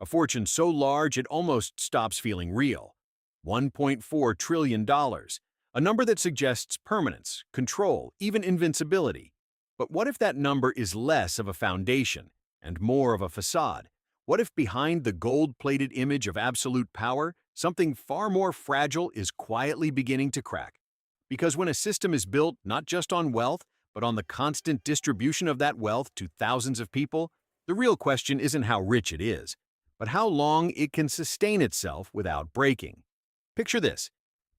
a fortune so large it almost stops feeling real. $1.4 trillion, a number that suggests permanence, control, even invincibility. But what if that number is less of a foundation and more of a facade? What if behind the gold-plated image of absolute power, something far more fragile is quietly beginning to crack? Because when a system is built not just on wealth, but on the constant distribution of that wealth to thousands of people, the real question isn't how rich it is, but how long it can sustain itself without breaking. Picture this: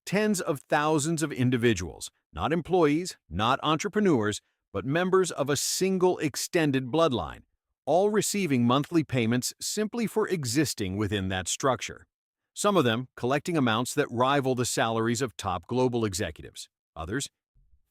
tens of thousands of individuals, not employees, not entrepreneurs, but members of a single extended bloodline, all receiving monthly payments simply for existing within that structure. Some of them collecting amounts that rival the salaries of top global executives. Others,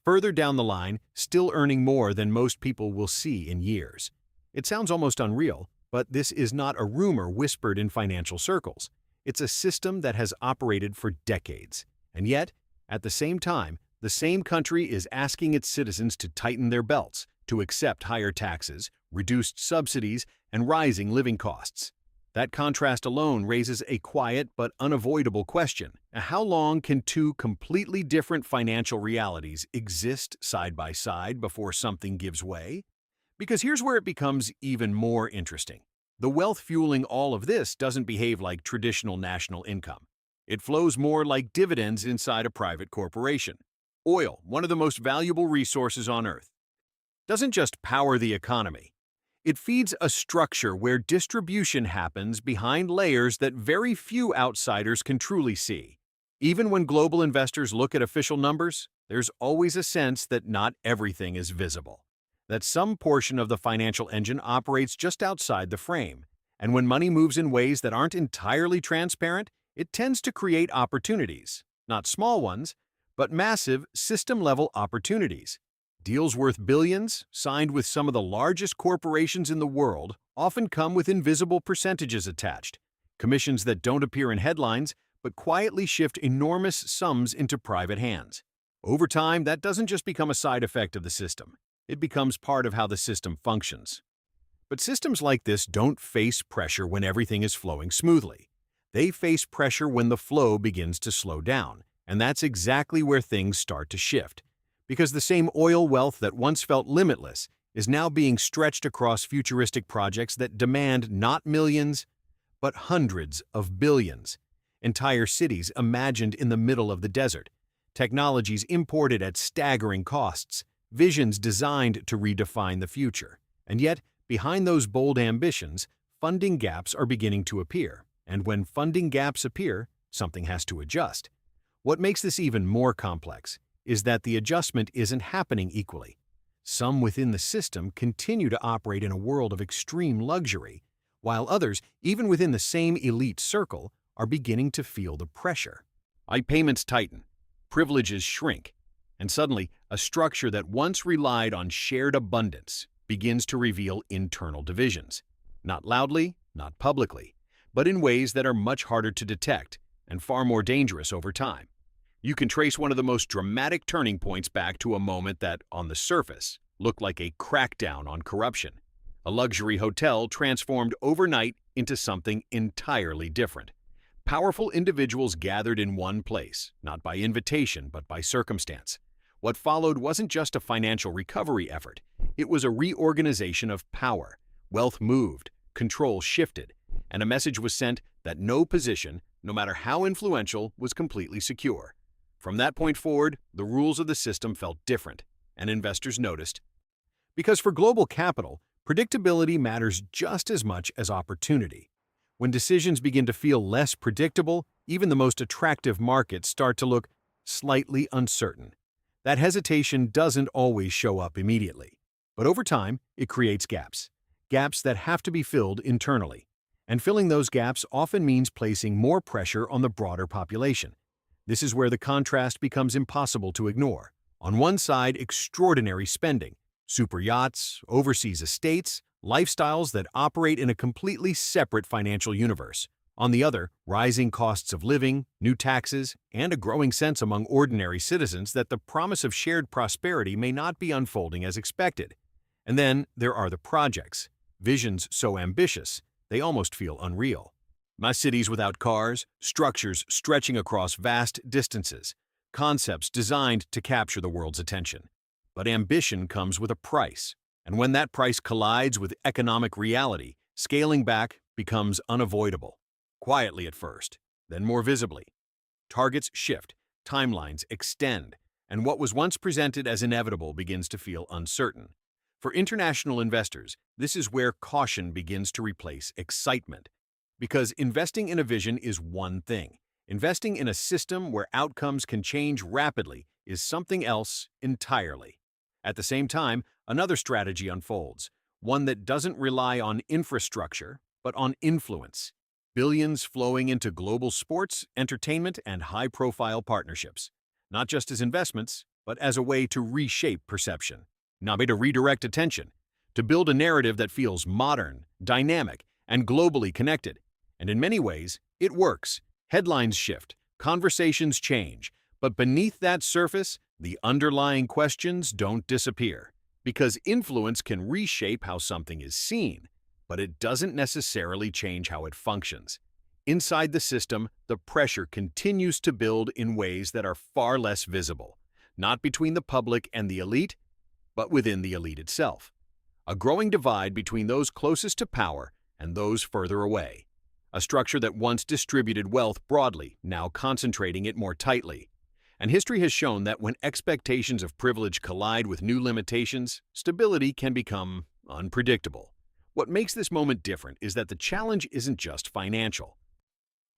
further down the line, still earning more than most people will see in years. It sounds almost unreal, but this is not a rumor whispered in financial circles. It's a system that has operated for decades. And yet, at the same time, the same country is asking its citizens to tighten their belts, to accept higher taxes, reduced subsidies, and rising living costs. That contrast alone raises a quiet but unavoidable question. How long can two completely different financial realities exist side by side before something gives way? Because here's where it becomes even more interesting. The wealth fueling all of this doesn't behave like traditional national income. It flows more like dividends inside a private corporation. Oil, one of the most valuable resources on Earth, doesn't just power the economy. It feeds a structure where distribution happens behind layers that very few outsiders can truly see. Even when global investors look at official numbers, there's always a sense that not everything is visible, that some portion of the financial engine operates just outside the frame. And when money moves in ways that aren't entirely transparent, it tends to create opportunities, not small ones, but massive system-level opportunities. Deals worth billions, signed with some of the largest corporations in the world, often come with invisible percentages attached. Commissions that don't appear in headlines, but quietly shift enormous sums into private hands. Over time, that doesn't just become a side effect of the system. It becomes part of how the system functions. But systems like this don't face pressure when everything is flowing smoothly. They face pressure when the flow begins to slow down, and that's exactly where things start to shift. Because the same oil wealth that once felt limitless is now being stretched across futuristic projects that demand not millions, but hundreds of billions. Entire cities imagined in the middle of the desert, technologies imported at staggering costs, visions designed to redefine the future. And yet, behind those bold ambitions, funding gaps are beginning to appear. And when funding gaps appear, something has to adjust. What makes this even more complex is that the adjustment isn't happening equally. Some within the system continue to operate in a world of extreme luxury, while others, even within the same elite circle, are beginning to feel the pressure. Payments tighten, privileges shrink, and suddenly a structure that once relied on shared abundance begins to reveal internal divisions. Not loudly, not publicly, but in ways that are much harder to detect and far more dangerous over time. You can trace one of the most dramatic turning points back to a moment that, on the surface, looked like a crackdown on corruption. A luxury hotel transformed overnight into something entirely different. Powerful individuals gathered in one place, not by invitation but by circumstance. What followed wasn't just a financial recovery effort. It was a reorganization of power. Wealth moved, control shifted, and a message was sent that no position, no matter how influential, was completely secure. From that point forward, the rules of the system felt different, and investors noticed. Because for global capital, predictability matters just as much as opportunity. When decisions begin to feel less predictable, even the most attractive markets start to look slightly uncertain. That hesitation doesn't always show up immediately, but over time, it creates gaps. Gaps that have to be filled internally. And filling those gaps often means placing more pressure on the broader population. This is where the contrast becomes impossible to ignore. On one side, extraordinary spending, super yachts, overseas estates, lifestyles that operate in a completely separate financial universe. On the other, rising costs of living, new taxes, and a growing sense among ordinary citizens that the promise of shared prosperity may not be unfolding as expected. And then there are the projects, visions so ambitious they almost feel unreal. Cities without cars, structures stretching across vast distances, concepts designed to capture the world's attention. But ambition comes with a price, and when that price collides with economic reality, scaling back becomes unavoidable. Quietly at first, then more visibly. Targets shift, timelines extend, and what was once presented as inevitable begins to feel uncertain. For international investors, this is where caution begins to replace excitement. Because investing in a vision is one thing. Investing in a system where outcomes can change rapidly is something else entirely. At the same time, another strategy unfolds, one that doesn't rely on infrastructure, but on influence. Billions flowing into global sports, entertainment, and high-profile partnerships, not just as investments, but as a way to reshape perception, not to redirect attention, to build a narrative that feels modern, dynamic, and globally connected. And in many ways, it works. Headlines shift, conversations change, but beneath that surface, the underlying questions don't disappear. Because influence can reshape how something is seen, but it doesn't necessarily change how it functions. Inside the system, the pressure continues to build in ways that are far less visible, not between the public and the elite, but within the elite itself. A growing divide between those closest to power and those further away. A structure that once distributed wealth broadly, now concentrating it more tightly. And history has shown that when expectations of privilege collide with new limitations, stability can become unpredictable. What makes this moment different is that the challenge isn't just financial.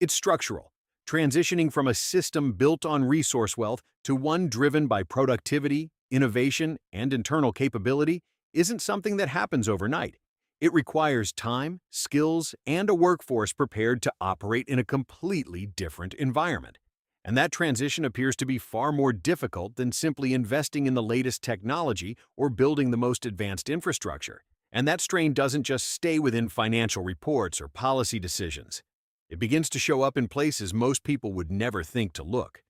It's structural, transitioning from a system built on resource wealth to one driven by productivity, innovation, and internal capability isn't something that happens overnight. It requires time, skills, and a workforce prepared to operate in a completely different environment. And that transition appears to be far more difficult than simply investing in the latest technology or building the most advanced infrastructure. And that strain doesn't just stay within financial reports or policy decisions. It begins to show up in places most people would never think to look.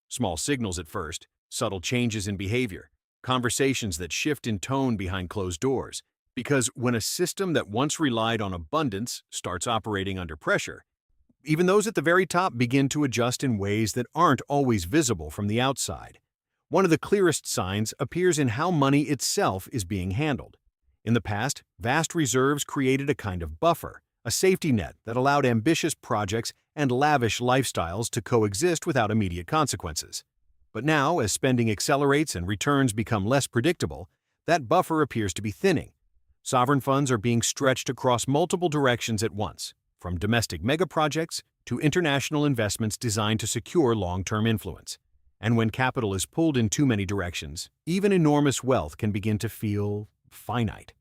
Small signals at first, subtle changes in behavior, conversations that shift in tone behind closed doors. Because when a system that once relied on abundance starts operating under pressure, even those at the very top begin to adjust in ways that aren't always visible from the outside. One of the clearest signs appears in how money itself is being handled. In the past, vast reserves created a kind of buffer, a safety net that allowed ambitious projects and lavish lifestyles to coexist without immediate consequences. But now, as spending accelerates and returns become less predictable, that buffer appears to be thinning. Sovereign funds are being stretched across multiple directions at once, from domestic megaprojects to international investments designed to secure long-term influence. And when capital is pulled in too many directions, even enormous wealth can begin to feel finite.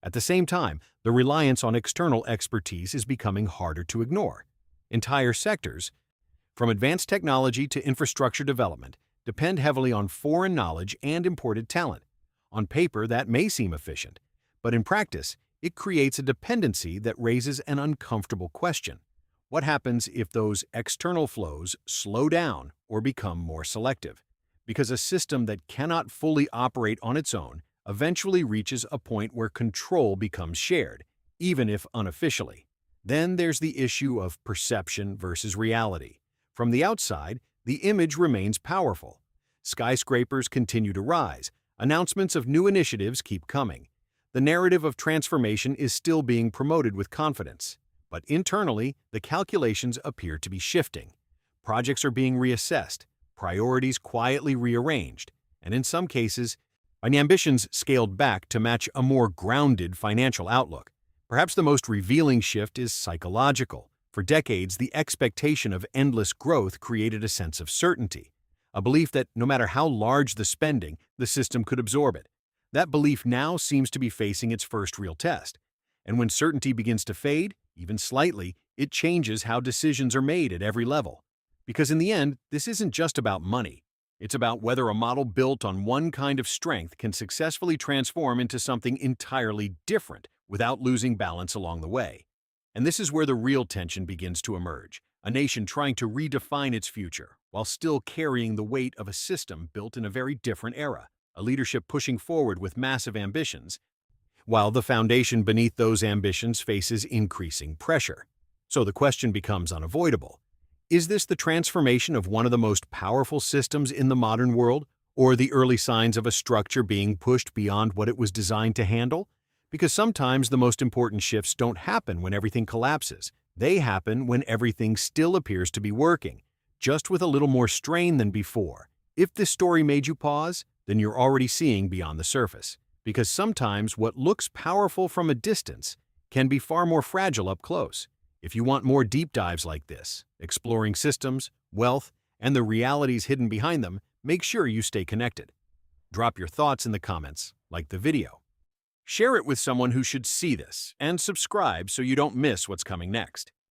At the same time, the reliance on external expertise is becoming harder to ignore. Entire sectors, from advanced technology to infrastructure development, depend heavily on foreign knowledge and imported talent. On paper, that may seem efficient, but in practice, it creates a dependency that raises an uncomfortable question. What happens if those external flows slow down or become more selective? Because a system that cannot fully operate on its own eventually reaches a point where control becomes shared, even if unofficially. Then there's the issue of perception versus reality. From the outside, the image remains powerful. Skyscrapers continue to rise. Announcements of new initiatives keep coming. The narrative of transformation is still being promoted with confidence. But internally, the calculations appear to be shifting. Projects are being reassessed, priorities quietly rearranged, and in some cases, ambitions scaled back to match a more grounded financial outlook. Perhaps the most revealing shift is psychological. For decades, the expectation of endless growth created a sense of certainty, a belief that no matter how large the spending, the system could absorb it. That belief now seems to be facing its first real test. And when certainty begins to fade, even slightly, it changes how decisions are made at every level. Because in the end, this isn't just about money. It's about whether a model built on one kind of strength can successfully transform into something entirely different without losing balance along the way. And this is where the real tension begins to emerge, a nation trying to redefine its future while still carrying the weight of a system built in a very different era, a leadership pushing forward with massive ambitions, while the foundation beneath those ambitions faces increasing pressure. So the question becomes unavoidable. Is this the transformation of one of the most powerful systems in the modern world, or the early signs of a structure being pushed beyond what it was designed to handle? Because sometimes the most important shifts don't happen when everything collapses. They happen when everything still appears to be working, just with a little more strain than before. If this story made you pause, then you're already seeing beyond the surface. Because sometimes what looks powerful from a distance can be far more fragile up close. If you want more deep dives like this, exploring systems, wealth, and the realities hidden behind them, make sure you stay connected. Drop your thoughts in the comments, like the video. Share it with someone who should see this, and subscribe so you don't miss what's coming next.